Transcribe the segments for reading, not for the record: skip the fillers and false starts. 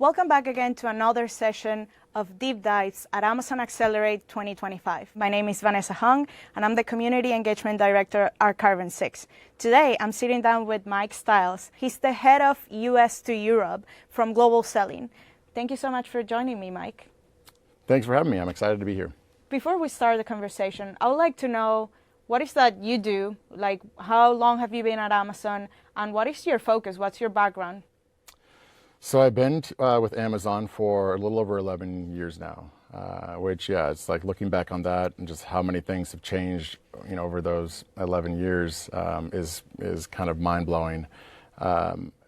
Welcome back again to another session of Deep Dives at Amazon Accelerate 2025. My name is Vanessa Hung, and I'm the Community Engagement Director at Carbon6. Today, I'm sitting down with Mike Stiles. He's the head of US to Europe from Global Selling. Thank you so much for joining me, Mike. Thanks for having me. I'm excited to be here. Before we start the conversation, I would like to know what is that you do? Like, how long have you been at Amazon, and what is your focus? What's your background? So I've been with Amazon for a little over 11 years now, which, it's like looking back on that and just how many things have changed, over those 11 years is kind of mind-blowing.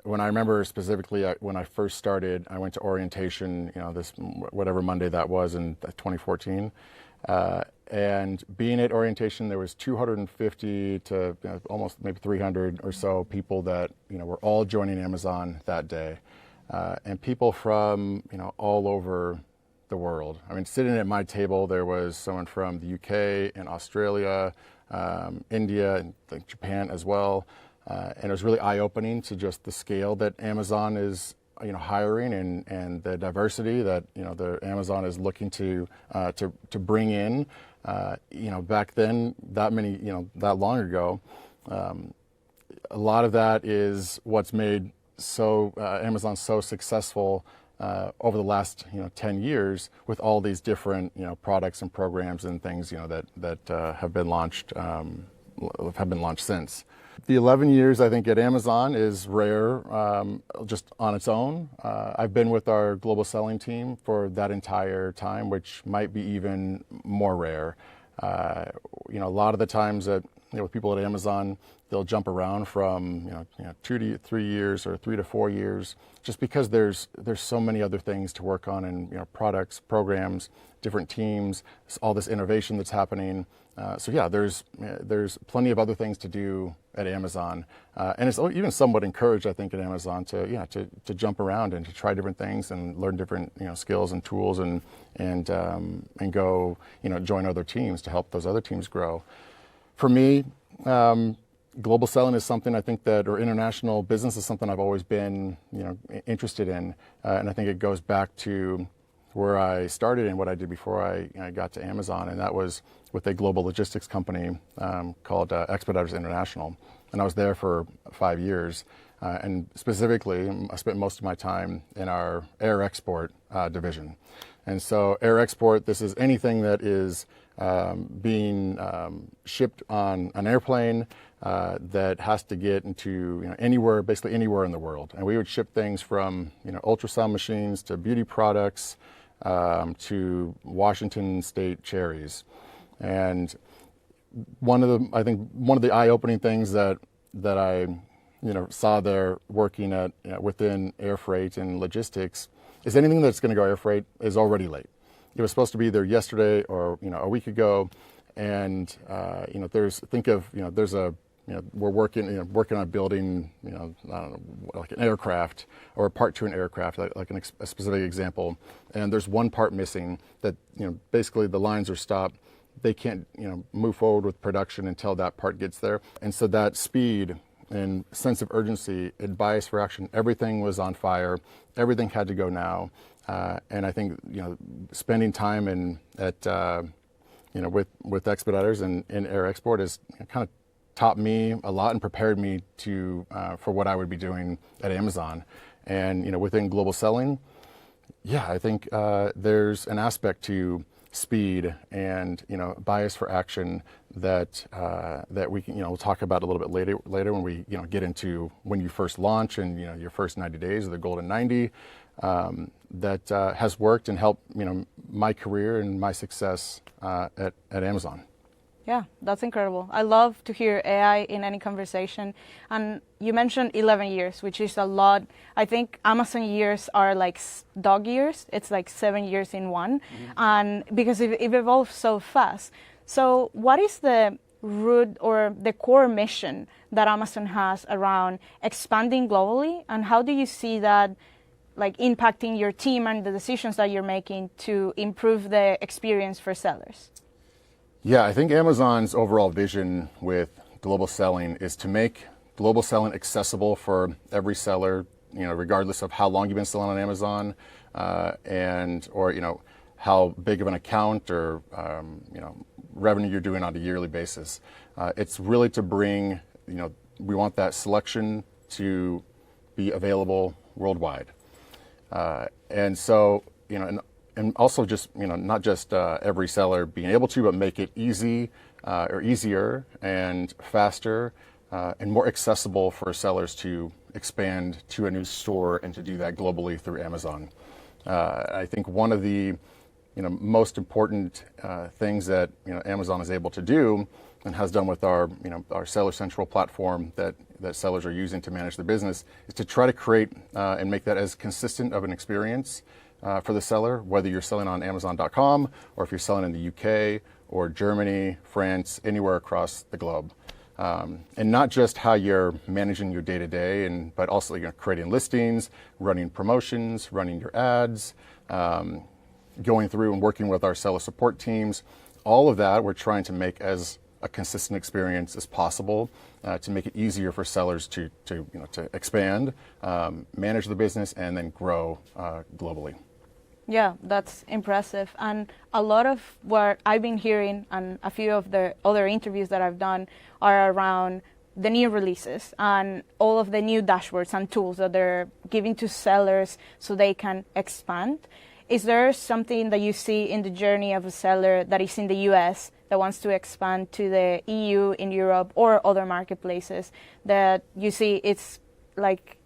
When I remember specifically when I first started, I went to orientation, this whatever Monday that was in 2014. And being at orientation, there was 250 to almost maybe 300 or so people that, were all joining Amazon that day. And people from, all over the world. I mean, sitting at my table, there was someone from the UK and Australia, India, and Japan as well. And it was really eye-opening to just the scale that Amazon is, hiring and the diversity that, the Amazon is looking to bring in. Back then, that long ago, a lot of that is what's made Amazon so successful over the last 10 years with all these different products and programs and things that have been launched since. The 11 years I think at Amazon is rare just on its own. I've been with our global selling team for that entire time, which might be even more rare. A lot of the times that with people at Amazon, they'll jump around from 2 to 3 years or 3 to 4 years, just because there's so many other things to work on, and products, programs, different teams, all this innovation that's happening. There's plenty of other things to do at Amazon, and it's even somewhat encouraged, I think, at Amazon to jump around and to try different things and learn different skills and tools and go join other teams to help those other teams grow. For me, global selling is something I think or international business is something I've always been, interested in. And I think it goes back to where I started and what I did before I got to Amazon. And that was with a global logistics company called Expeditors International. And I was there for 5 years. And specifically, I spent most of my time in our air export division. And so air export, this is anything that is being shipped on an airplane that has to get into anywhere, basically anywhere in the world. And we would ship things from ultrasound machines to beauty products to Washington State cherries. And one of the eye-opening things that I saw there working at within air freight and logistics is anything that's going to go air freight is already late. It was supposed to be there yesterday or a week ago, and we're working on building I don't know, like an aircraft or a part to an aircraft, like a specific example, and there's one part missing that basically the lines are stopped. They can't move forward with production until that part gets there, and so that speed and sense of urgency and bias for action, everything was on fire. Everything had to go now. And I think spending time with Expeditors and in air export has kind of taught me a lot and prepared me for what I would be doing at Amazon. And within global selling, I think there's an aspect to speed and bias for action that we can we'll talk about a little bit later when we get into when you first launch and your first 90 days of the golden 90. That has worked and helped my career and my success at Amazon. Yeah, that's incredible. I love to hear AI in any conversation. And you mentioned 11 years, which is a lot. I think Amazon years are like dog years. It's like 7 years in one. Mm-hmm. And because it evolves so fast. So what is the root or the core mission that Amazon has around expanding globally? And how do you see that like impacting your team and the decisions that you're making to improve the experience for sellers? Yeah, I think Amazon's overall vision with global selling is to make global selling accessible for every seller regardless of how long you've been selling on Amazon, or how big of an account or revenue you're doing on a yearly basis. It's really to bring, we want that selection to be available worldwide. And so, and also just, not just every seller being able to, but make it easy or easier and faster and more accessible for sellers to expand to a new store and to do that globally through Amazon. I think one of the most important things that Amazon is able to do and has done with our Seller Central platform that sellers are using to manage their business is to try to create and make that as consistent of an experience for the seller, whether you're selling on Amazon.com or if you're selling in the UK or Germany, France, anywhere across the globe. And not just how you're managing your day-to-day, but also creating listings, running promotions, running your ads, going through and working with our seller support teams. All of that we're trying to make as a consistent experience as possible to make it easier for sellers to expand, manage the business, and then grow globally. Yeah, that's impressive. And a lot of what I've been hearing and a few of the other interviews that I've done are around the new releases and all of the new dashboards and tools that they're giving to sellers so they can expand. Is there something that you see in the journey of a seller that is in the US that wants to expand to the EU, in Europe, or other marketplaces that you see it's like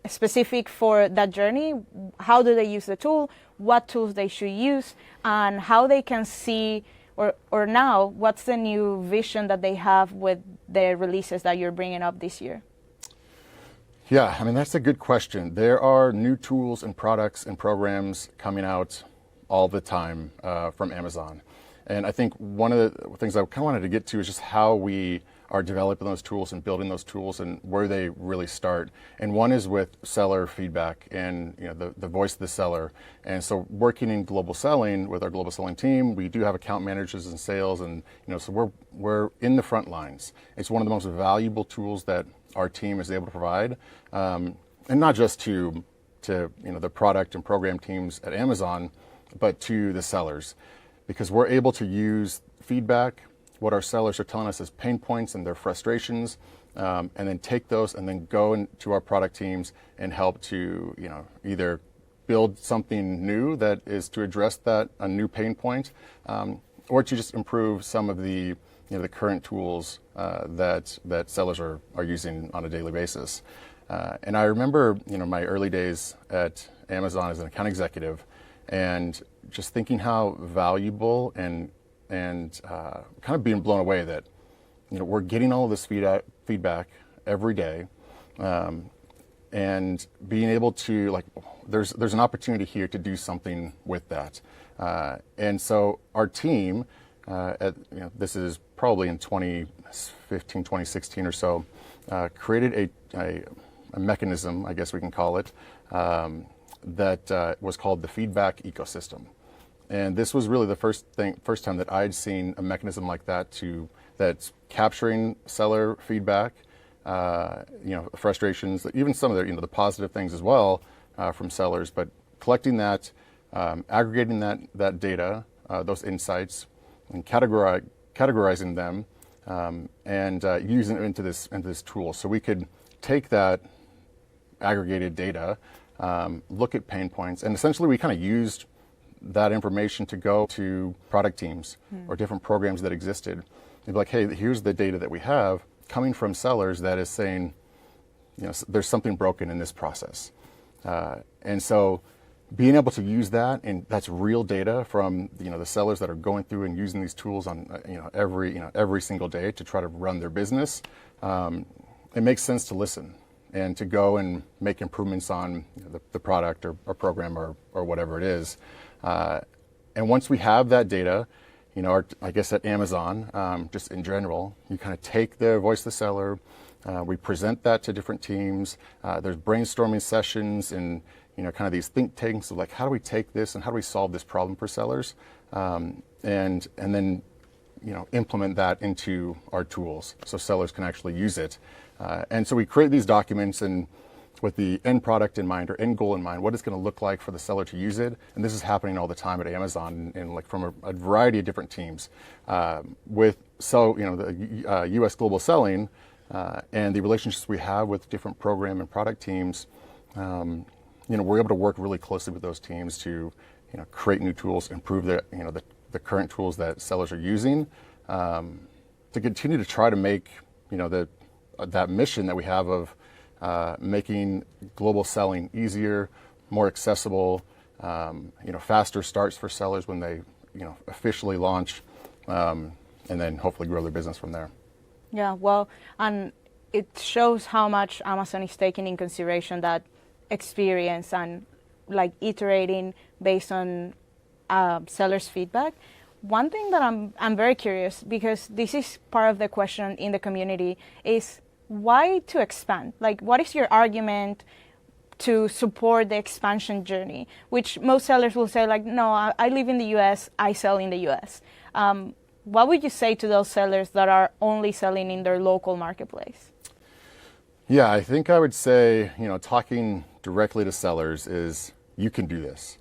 specific for that journey? How do they use the tool? What tools they should use? And how they can see, or now, what's the new vision that they have with the releases that you're bringing up this year? Yeah, I mean, that's a good question. There are new tools and products and programs coming out all the time from Amazon. And I think one of the things I kind of wanted to get to is just how we are developing those tools and building those tools and where they really start. And one is with seller feedback and the voice of the seller. And so working in global selling with our global selling team, we do have account managers and sales, and so we're in the front lines. It's one of the most valuable tools that our team is able to provide, and not just to the product and program teams at Amazon, but to the sellers, because we're able to use feedback, what our sellers are telling us as pain points and their frustrations, and then take those and then go into our product teams and help to either build something new that is to address a new pain point, or to just improve some of the the current tools that sellers are using on a daily basis. And I remember my early days at Amazon as an account executive, and just thinking how valuable and kind of being blown away that we're getting all of this feedback every day, and being able to there's an opportunity here to do something with that. And so our team, this is probably in 2015, 2016 or so, created a mechanism, I guess we can call it, that was called the feedback ecosystem. And this was really the first time that I'd seen a mechanism like that that's capturing seller feedback, frustrations, even some of the positive things as well from sellers, but collecting that, aggregating that data, those insights, and categorizing them, and using it into this tool. So we could take that aggregated data, look at pain points, and essentially we kind of used that information to go to product teams or different programs that existed. They'd be like, hey, here's the data that we have coming from sellers that is saying, there's something broken in this process. And so being able to use that, and that's real data from the sellers that are going through and using these tools on every single day to try to run their business, it makes sense to listen and to go and make improvements on the product or program or whatever it is. And once we have that data, I guess at Amazon, just in general, you kind of take the voice of the seller, we present that to different teams. There's brainstorming sessions and kind of these think tanks of how do we take this and how do we solve this problem for sellers, and then implement that into our tools so sellers can actually use it. And so we create these documents, and with the end product in mind or end goal in mind, what it's going to look like for the seller to use it. And this is happening all the time at Amazon, and like from a variety of different teams. With the U.S. global selling and the relationships we have with different program and product teams, we're able to work really closely with those teams to create new tools, improve the current tools that sellers are using, to continue to try to make that mission that we have of making global selling easier, more accessible, faster starts for sellers when they officially launch, and then hopefully grow their business from there. Yeah, well, and it shows how much Amazon is taking in consideration that experience and like iterating based on sellers' feedback. One thing that I'm very curious, because this is part of the question in the community, is why to expand? Like, what is your argument to support the expansion journey? Which most sellers will say, like, no, I live in the U.S., I sell in the U.S. What would you say to those sellers that are only selling in their local marketplace? Yeah, I think I would say, talking directly to sellers is, you can do this.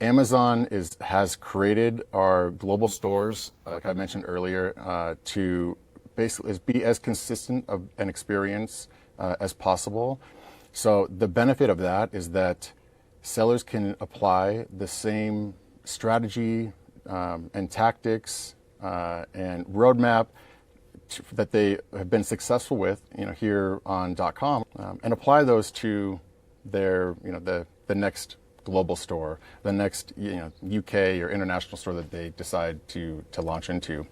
Amazon has created our global stores, like I mentioned earlier, to basically be as consistent of an experience as possible. So the benefit of that is that sellers can apply the same strategy and tactics and roadmap that they have been successful with, here on .com, and apply those to their, the next global store, the next, UK or international store that they decide to launch into.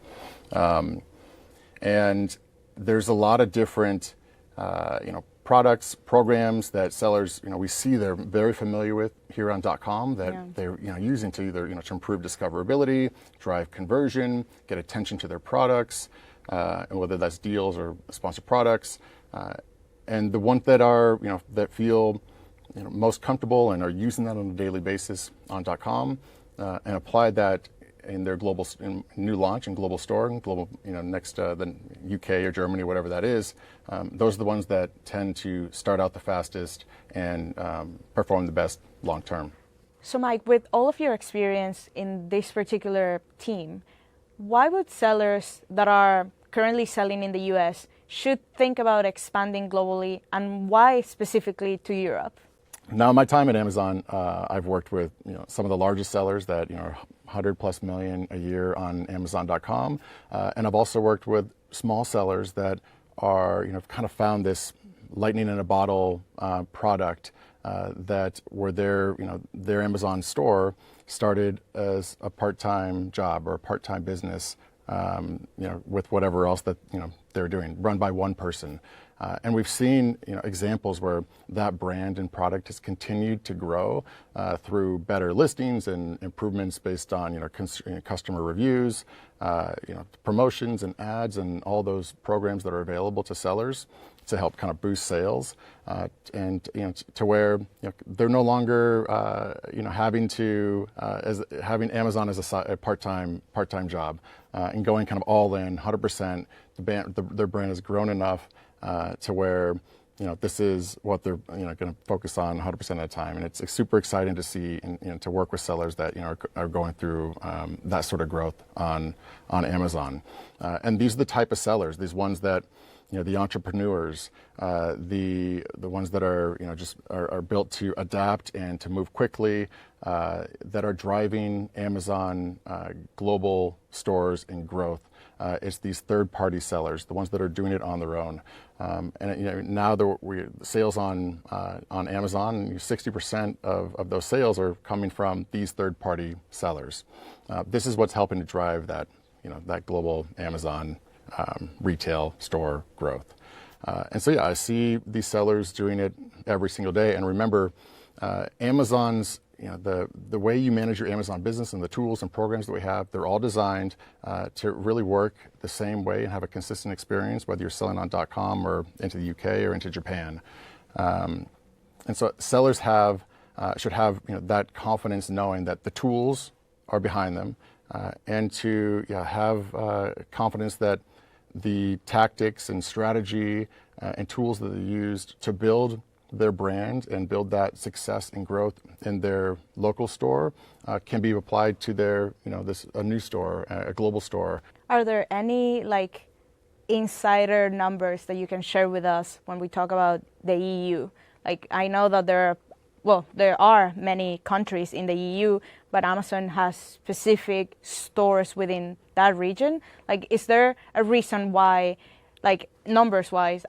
And there's a lot of different, products, programs that sellers, we see they're very familiar with here on .com that they're, using to either, to improve discoverability, drive conversion, get attention to their products, and whether that's deals or sponsored products. And the ones that are, that feel, most comfortable and are using that on a daily basis on .com, and apply that in their global new launch and global store and global, next the UK or Germany, whatever that is. Those are the ones that tend to start out the fastest and perform the best long term. So, Mike, with all of your experience in this particular team, why would sellers that are currently selling in the US should think about expanding globally, and why specifically to Europe? Now, in my time at Amazon, I've worked with some of the largest sellers that are 100+ million a year on Amazon.com, and I've also worked with small sellers that are kind of found this lightning in a bottle product that were their Amazon store started as a part-time job or a part-time business, with whatever else that they're doing, run by one person. And we've seen examples where that brand and product has continued to grow through better listings and improvements based on customer reviews, promotions and ads and all those programs that are available to sellers to help kind of boost sales, and to where they're no longer having having Amazon as a part-time job, and going kind of all in 100%. Their brand has grown enough to where this is what they're going to focus on 100% of the time, and it's super exciting to see and to work with sellers that are going through that sort of growth on Amazon. And these are the type of sellers, these ones that the entrepreneurs, the ones that are just are built to adapt and to move quickly, that are driving Amazon global stores and growth. It's these third-party sellers, the ones that are doing it on their own. And now the sales on Amazon, 60% of those sales are coming from these third-party sellers. This is what's helping to drive that that global Amazon retail store growth. And so I see these sellers doing it every single day. And remember, Amazon's the way you manage your Amazon business and the tools and programs that we have, they're all designed to really work the same way and have a consistent experience, whether you're selling on .com or into the UK or into Japan. And so sellers should have that confidence knowing that the tools are behind them, and to have confidence that the tactics and strategy and tools that they used to build their brand and build that success and growth in their local store can be applied to their, a new store, a global store. Are there any like insider numbers that you can share with us when we talk about the EU? Like I know that there are many countries in the EU, but Amazon has specific stores within that region. Like, is there a reason why, like numbers-wise,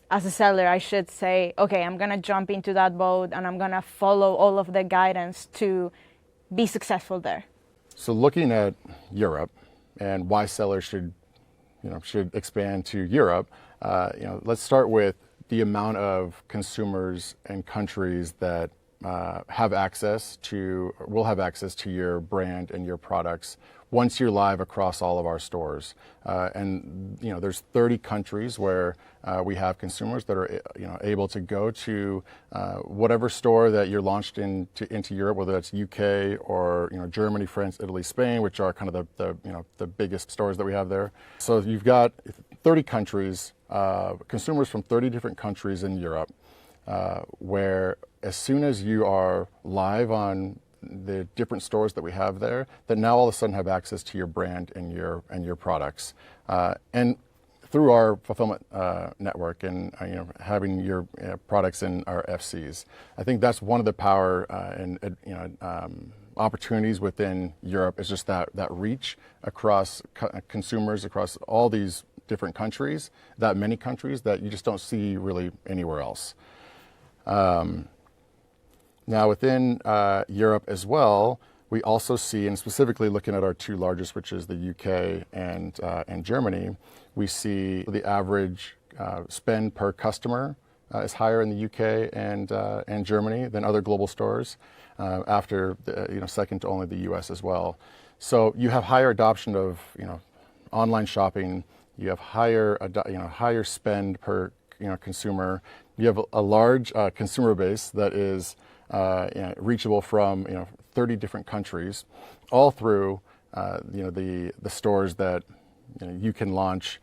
as a seller, I should say, okay, I'm gonna jump into that boat and I'm gonna follow all of the guidance to be successful there? So looking at Europe and why sellers should expand to Europe, let's start with the amount of consumers and countries that will have access to your brand and your products once you're live across all of our stores. And there's 30 countries where we have consumers that are able to go to whatever store that you're launched into Europe, whether that's UK or Germany, France, Italy, Spain, which are kind of the biggest stores that we have there. So you've got 30 countries, consumers from 30 different countries in Europe, where as soon as you are live on the different stores that we have there, that now all of a sudden have access to your brand and your products, and through our fulfillment network and having your products in our FCs. I think that's one of the power and opportunities within Europe is just that reach across consumers across all these different countries, that many countries that you just don't see really anywhere else. Now within Europe as well, we also see, and specifically looking at our two largest, which is the UK and Germany, we see the average spend per customer is higher in the UK and Germany than other global stores, after second to only the US as well. So you have higher adoption of online shopping. You have higher spend per consumer. You have a large consumer base that is reachable from 30 different countries, all through the stores that you can launch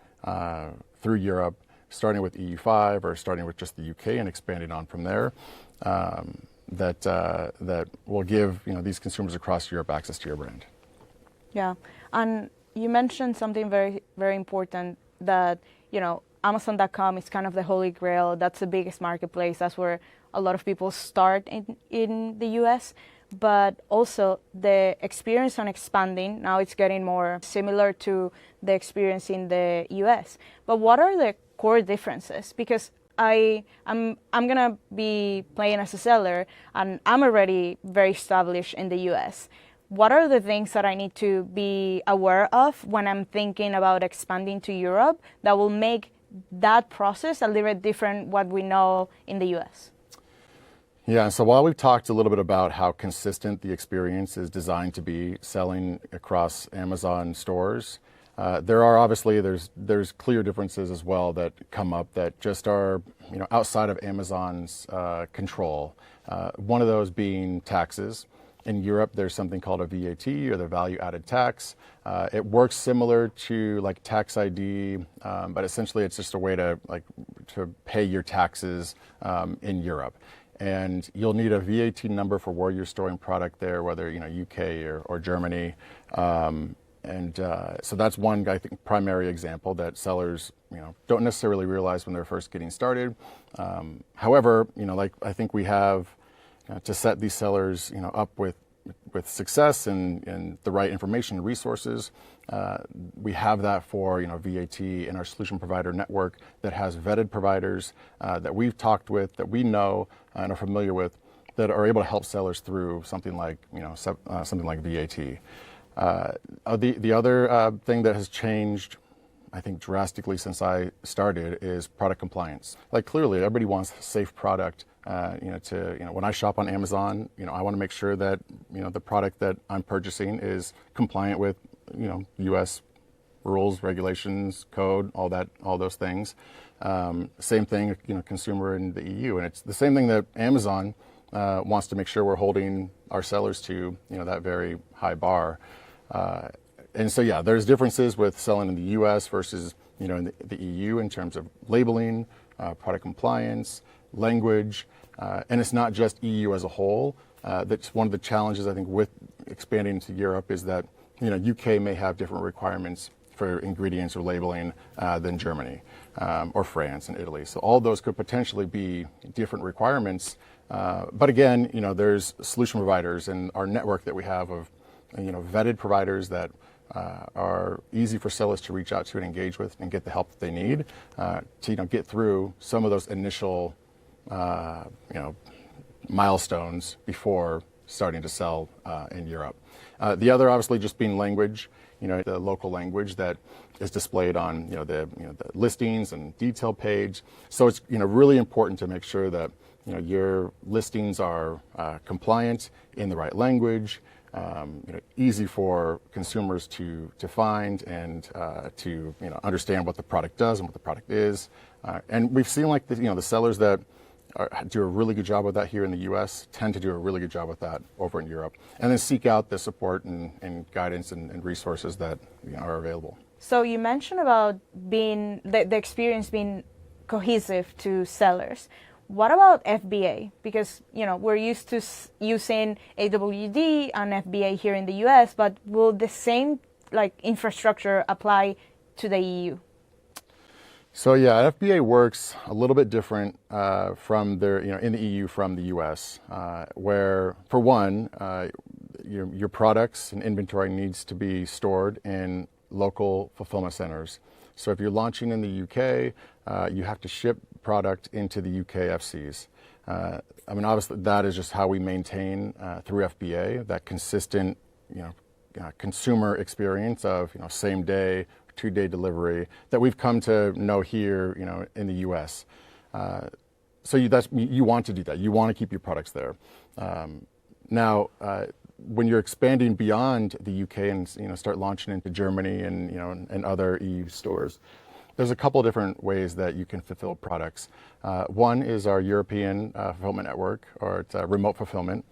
through Europe, starting with EU5 or starting with just the UK and expanding on from there. That will give these consumers across Europe access to your brand. Yeah, and you mentioned something very, very important, that Amazon.com is kind of the holy grail. That's the biggest marketplace. That's where a lot of people start in the US. But also the experience on expanding, now it's getting more similar to the experience in the US. But what are the core differences? Because I'm gonna be playing as a seller and I'm already very established in the US. What are the things that I need to be aware of when I'm thinking about expanding to Europe that will make that process a little bit different what we know in the US? Yeah, so while we've talked a little bit about how consistent the experience is designed to be selling across Amazon stores, there are obviously there's clear differences as well that come up that just are outside of Amazon's control. One of those being taxes. In Europe, there's something called a VAT, or the value added tax. It works similar to like tax ID, but essentially it's just a way to pay your taxes in Europe. And you'll need a VAT number for where you're storing product there, whether UK or Germany. So that's one, I think, primary example that sellers don't necessarily realize when they're first getting started. However, I think we have to set these sellers up with success and the right information and resources. We have that for VAT in our solution provider network that has vetted providers that we've talked with, that we know and are familiar with, that are able to help sellers through something like VAT. The other thing that has changed, I think, drastically since I started is product compliance. Like clearly, everybody wants a safe product. When I shop on Amazon, I want to make sure that the product that I'm purchasing is compliant with U.S. rules, regulations, code, all those things. Same thing, consumer in the EU, and it's the same thing that Amazon wants to make sure we're holding our sellers to that very high bar. And so yeah, there's differences with selling in the U.S. versus in the EU in terms of labeling, product compliance, language, And it's not just EU as a whole. That's one of the challenges, I think, with expanding to Europe is that, UK may have different requirements for ingredients or labeling than Germany or France and Italy. So all those could potentially be different requirements. But again, there's solution providers and our network that we have of, vetted providers that are easy for sellers to reach out to and engage with and get the help that they need to, get through some of those initial, milestones before starting to sell in Europe. The other, obviously, just being language, the local language that is displayed on, the listings and detail page. So it's, really important to make sure that, your listings are compliant in the right language, easy for consumers to find and to, understand what the product does and what the product is. And we've seen the sellers that do a really good job with that here in the U.S. tend to do a really good job with that over in Europe, and then seek out the support and guidance and resources that are available. So you mentioned about being the experience being cohesive to sellers. What about FBA? Because we're used to using AWD and FBA here in the U.S., but will the same infrastructure apply to the EU? So yeah, FBA works a little bit different from in the EU from the US, where for one, your products and inventory needs to be stored in local fulfillment centers. So if you're launching in the UK, you have to ship product into the UK FCs. Obviously that is just how we maintain through FBA that consistent, consumer experience of same day, 2-day delivery that we've come to know here, in the U.S. So you want to do that. You want to keep your products there. Now, when you're expanding beyond the U.K. and start launching into Germany and other EU stores, there's a couple different ways that you can fulfill products. One is our European fulfillment network, or it's remote fulfillment.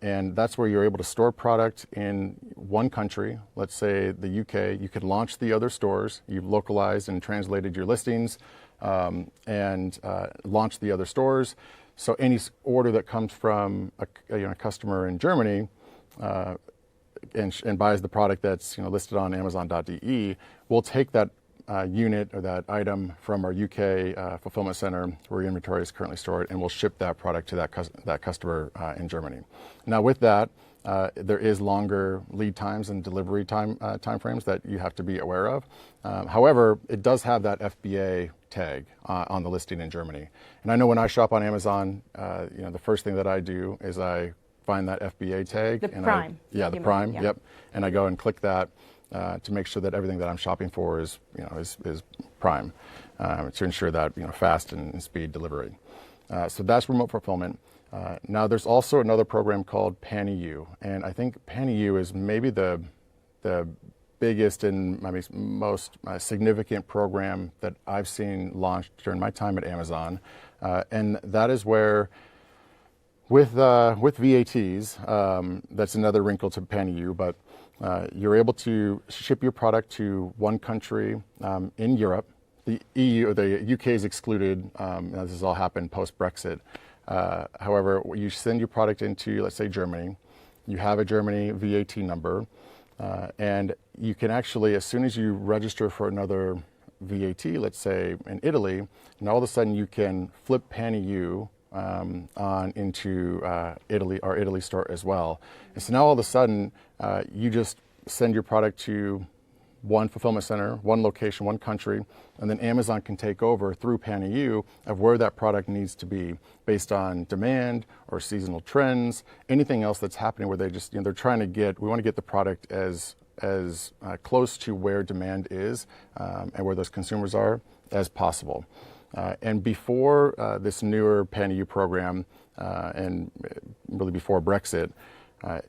And that's where you're able to store product in one country, let's say the UK. You could launch the other stores. You've localized and translated your listings and launch the other stores. So any order that comes from a customer in Germany and buys the product that's listed on Amazon.de, we'll take that unit or that item from our UK fulfillment center where your inventory is currently stored, and we'll ship that product to that customer in Germany. Now with that, there is longer lead times and delivery time frames that you have to be aware of. However, it does have that FBA tag on the listing in Germany. And I know when I shop on Amazon, the first thing that I do is I find that FBA tag. The Prime. The Prime, yep. And I go and click that to make sure that everything that I'm shopping for is Prime, to ensure that fast and speed delivery. So that's remote fulfillment. Now there's also another program called PanEU, and I think PanEU is maybe the biggest and most significant program that I've seen launched during my time at Amazon, and that is where with VATs, that's another wrinkle to PanEU, but you're able to ship your product to one country in Europe. The EU or the UK is excluded. This has all happened post-Brexit. However, you send your product into, let's say, Germany. You have a Germany VAT number, and you can actually, as soon as you register for another VAT, let's say in Italy, and all of a sudden you can flip PanEU on into Italy, our Italy store as well. And so now all of a sudden, you just send your product to one fulfillment center, one location, one country, and then Amazon can take over through PanEU of where that product needs to be based on demand or seasonal trends, anything else that's happening where they just, they're trying to we want to get the product as close to where demand is and where those consumers are as possible. And before this newer PanEU program, and really before Brexit,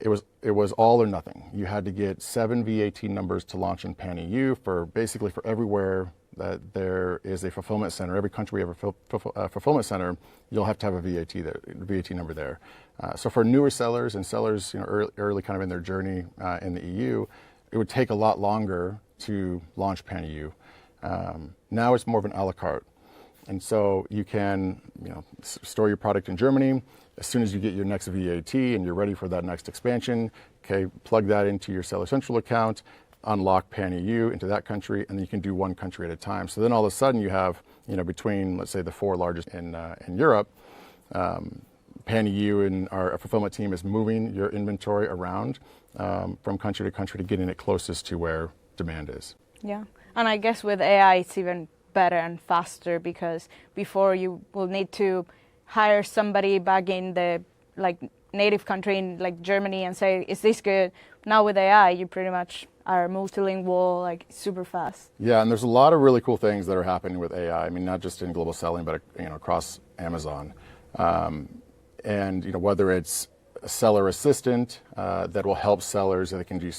it was all or nothing. You had to get 7 VAT numbers to launch in PanEU for basically for everywhere that there is a fulfillment center. Every country we have a fulfillment center, you'll have to have a VAT number there. So for newer sellers and sellers, early kind of in their journey in the EU, it would take a lot longer to launch PanEU. Now it's more of an a la carte. And so you can, store your product in Germany. As soon as you get your next VAT and you're ready for that next expansion, okay, plug that into your Seller Central account, unlock Pan EU into that country, and then you can do one country at a time. So then all of a sudden you have, between, let's say, the 4 largest in Europe, Pan EU and our fulfillment team is moving your inventory around from country to country to getting it closest to where demand is. Yeah, and I guess with AI it's even better and faster, because before you will need to hire somebody back in the native country in Germany and say, is this good? Now with AI you pretty much are multilingual, super fast. Yeah, and there's a lot of really cool things that are happening with AI. I mean, not just in global selling, but across Amazon. And whether it's a seller assistant that will help sellers, that can do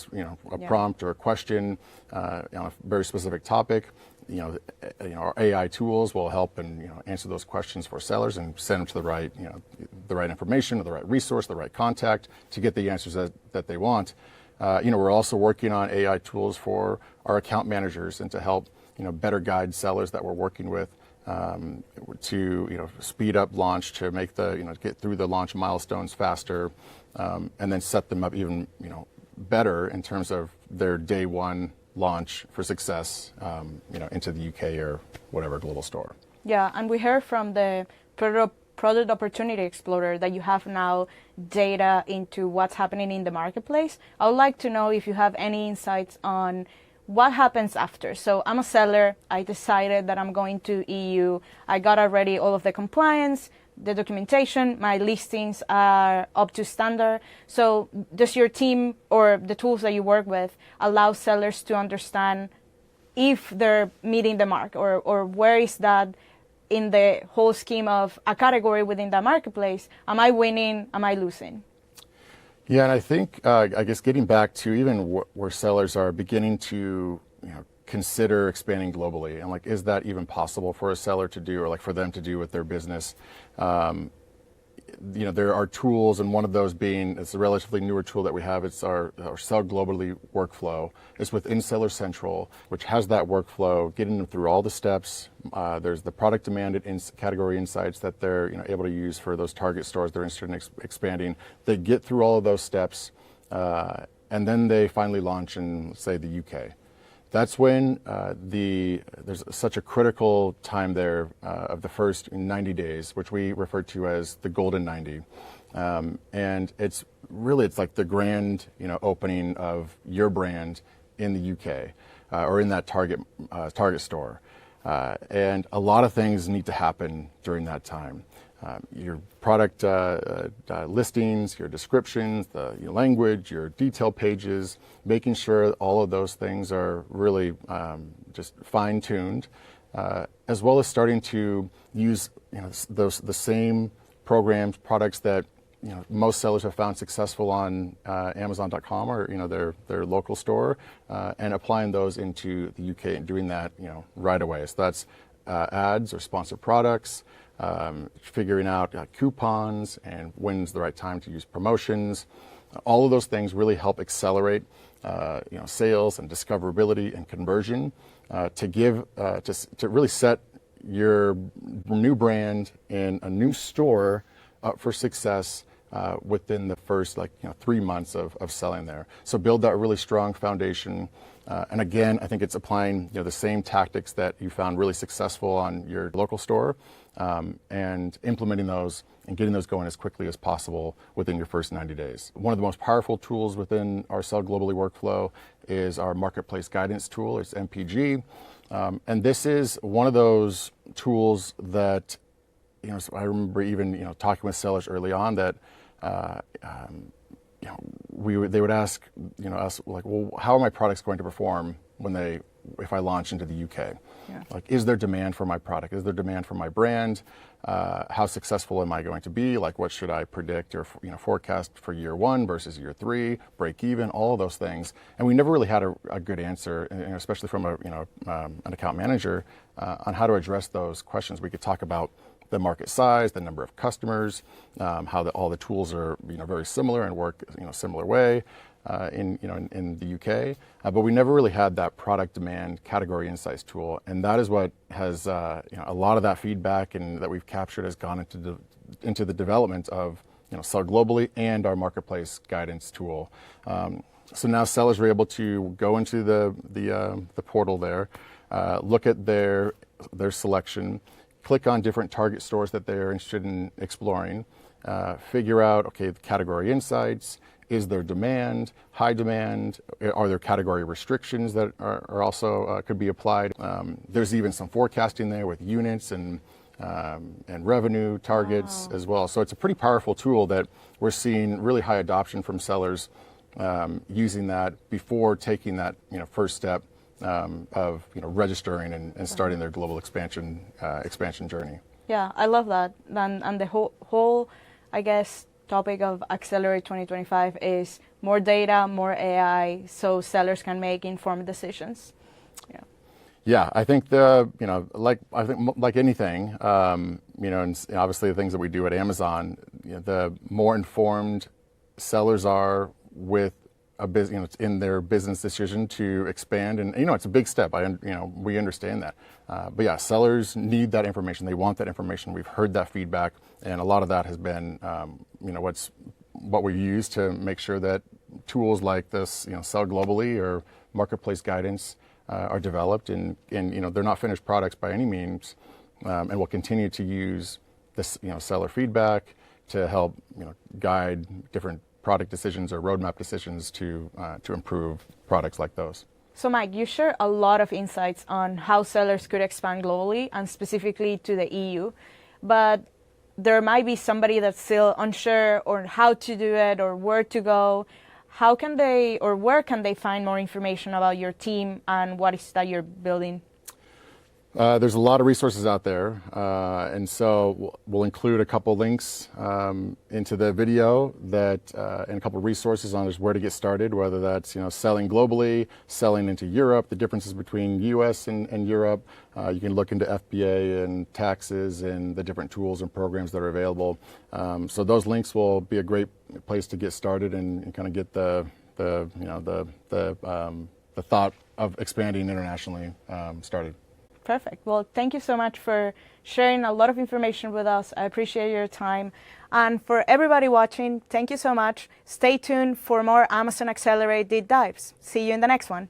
a prompt or a question on a very specific topic. Our AI tools will help and answer those questions for sellers and send them to the right information, or the right resource, the right contact to get the answers that they want. We're also working on AI tools for our account managers and to help better guide sellers that we're working with to speed up launch, to make get through the launch milestones faster, and then set them up even better in terms of their day one launch for success, into the UK or whatever global store. Yeah, and we heard from the Product Opportunity Explorer that you have now data into what's happening in the marketplace. I would like to know if you have any insights on what happens after. So I'm a seller, I decided that I'm going to EU, I got already all of the compliance, the documentation, my listings are up to standard. So does your team or the tools that you work with allow sellers to understand if they're meeting the mark, or where is that in the whole scheme of a category within the marketplace? Am I winning? Am I losing? Yeah, and I think, I guess getting back to even where sellers are beginning to, consider expanding globally, and is that even possible for a seller to do, or for them to do with their business? There are tools, and one of those being, it's a relatively newer tool that we have. It's our Sell Globally workflow. It's within Seller Central, which has that workflow, getting them through all the steps. There's the product demanded category insights that they're able to use for those target stores they're interested in expanding. They get through all of those steps, and then they finally launch in, say, the UK. That's when there's such a critical time there of the first 90 days, which we refer to as the golden 90. And it's like the grand opening of your brand in the UK or in that target store. And a lot of things need to happen during that time. Your product listings, your descriptions, your language, your detail pages, making sure all of those things are really just fine-tuned, as well as starting to use the same programs, products that most sellers have found successful on Amazon.com or their local store, and applying those into the UK and doing that right away. So that's ads or sponsored products. Figuring out coupons and when's the right time to use promotions. All of those things really help accelerate sales and discoverability and conversion to really set your new brand in a new store up for success within the first 3 months of selling there. So build that really strong foundation. And again, I think it's applying the same tactics that you found really successful on your local store, and implementing those and getting those going as quickly as possible within your first 90 days. One of the most powerful tools within our Sell Globally workflow is our Marketplace Guidance tool. It's MPG. And this is one of those tools that, so I remember even, talking with sellers early on that, they would ask, us well, how are my products going to perform if I launch into the UK? Yeah. Is there demand for my product? Is there demand for my brand? How successful am I going to be? What should I predict or forecast for year 1 versus year 3, break even, all of those things. And we never really had a good answer, especially from an account manager, on how to address those questions. We could talk about the market size, the number of customers, how all the tools are very similar and work similar way in the UK. But we never really had that product demand category insights tool, and that is what has a lot of that feedback and that we've captured has gone into the development of Seller Globally and our marketplace guidance tool. So now sellers are able to go into the portal there, look at their selection, click on different target stores that they're interested in exploring, figure out, okay, the category insights, is there demand, high demand, are there category restrictions that are also could be applied. There's even some forecasting there with units and revenue targets as well. So it's a pretty powerful tool that we're seeing really high adoption from sellers using that before taking that first step of registering and starting their global expansion journey. Yeah, I love that. And the whole, I guess, topic of Accelerate 2025 is more data, more AI, so sellers can make informed decisions. Yeah. Yeah, I think like anything, and obviously the things that we do at Amazon, the more informed sellers are with a business, in their business decision to expand, and it's a big step. We understand that, but yeah, sellers need that information. They want that information. We've heard that feedback, and a lot of that has been, what we use to make sure that tools like this, Sell Globally or Marketplace Guidance, are developed, and they're not finished products by any means, and we'll continue to use this, seller feedback to help, guide different product decisions or roadmap decisions to improve products like those. So Mike, you share a lot of insights on how sellers could expand globally and specifically to the EU, but there might be somebody that's still unsure or how to do it or where to go. How can they or where can they find more information about your team and what is that you're building? There's a lot of resources out there, and so we'll include a couple links into the video and a couple resources on just where to get started, whether that's selling globally, selling into Europe, the differences between US and Europe. You can look into FBA and taxes and the different tools and programs that are available. So those links will be a great place to get started and kind of get the thought of expanding internationally started. Perfect. Well, thank you so much for sharing a lot of information with us. I appreciate your time. And for everybody watching, thank you so much. Stay tuned for more Amazon Accelerate deep dives. See you in the next one.